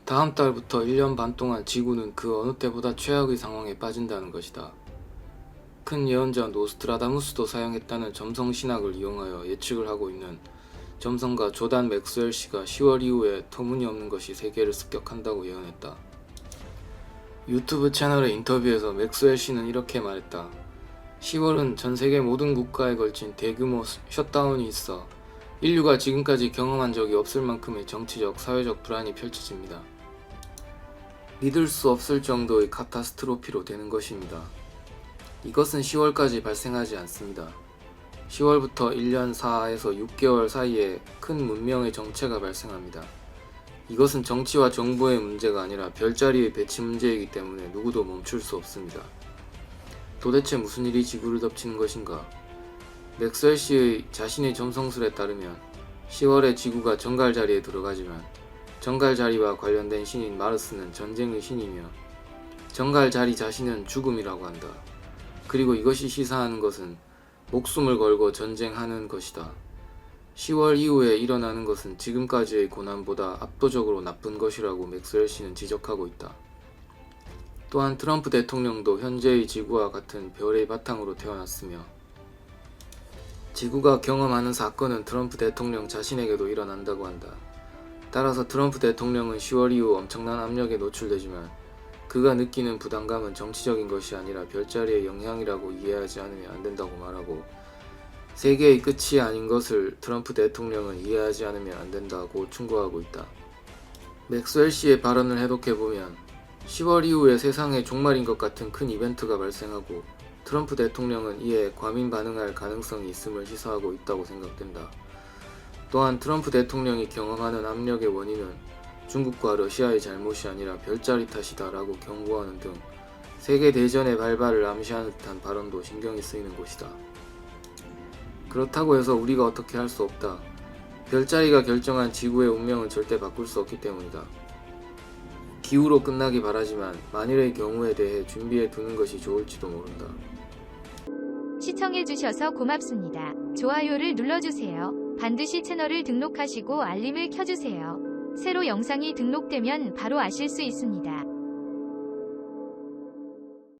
다음 달부터 1년 반 동안 지구는 그 어느 때보다 최악의 상황에 빠진다는 것이다. 큰 예언자 노스트라다무스도 사용했다는 점성신학을 이용하여 예측을 하고 있는 점성가 조단 맥스웰 씨가 10월 이후에 터무니없는 것이 세계를 습격한다고 예언했다. 유튜브 채널의 인터뷰에서 맥스웰 씨는 이렇게 말했다. 10월은 전 세계 모든 국가에 걸친 대규모 셧다운이 있어 인류가 지금까지 경험한 적이 없을 만큼의 정치적, 사회적 불안이 펼쳐집니다. 믿을 수 없을 정도의 카타스트로피로 되는 것입니다. 이것은 10월까지 발생하지 않습니다. 10월부터 1년 4에서 6개월 사이에 큰 문명의 정체가 발생합니다. 이것은 정치와 정부의 문제가 아니라 별자리의 배치 문제이기 때문에 누구도 멈출 수 없습니다. 도대체 무슨 일이 지구를 덮치는 것인가? 맥스웰 씨의 자신의 점성술에 따르면 10월에 지구가 정갈자리에 들어가지만 정갈자리와 관련된 신인 마르스는 전쟁의 신이며 정갈자리 자신은 죽음이라고 한다. 그리고 이것이 시사하는 것은 목숨을 걸고 전쟁하는 것이다. 10월 이후에 일어나는 것은 지금까지의 고난보다 압도적으로 나쁜 것이라고 맥스웰 씨는 지적하고 있다. 또한 트럼프 대통령도 현재의 지구와 같은 별의 바탕으로 태어났으며 지구가 경험하는 사건은 트럼프 대통령 자신에게도 일어난다고 한다. 따라서 트럼프 대통령은 10월 이후 엄청난 압력에 노출되지만 그가 느끼는 부담감은 정치적인 것이 아니라 별자리의 영향이라고 이해하지 않으면 안 된다고 말하고 세계의 끝이 아닌 것을 트럼프 대통령은 이해하지 않으면 안 된다고 충고하고 있다. 맥스웰 씨의 발언을 해독해보면 10월 이후에 세상의 종말인 것 같은 큰 이벤트가 발생하고 트럼프 대통령은 이에 과민 반응할 가능성이 있음을 시사하고 있다고 생각된다. 또한 트럼프 대통령이 경험하는 압력의 원인은 중국과 러시아의 잘못이 아니라 별자리 탓이다 라고 경고하는 등 세계대전의 발발을 암시하는 듯한 발언도 신경이 쓰이는 곳이다. 그렇다고 해서 우리가 어떻게 할 수 없다. 별자리가 결정한 지구의 운명은 절대 바꿀 수 없기 때문이다. 기후로 끝나기 바라지만 만일의 경우에 대해 준비해 두는 것이 좋을지도 모른다. 시청해주셔서 고맙습니다. 좋아요를 눌러주세요. 반드시 채널을 등록하시고 알림을 켜주세요. 새로 영상이 등록되면 바로 아실 수 있습니다.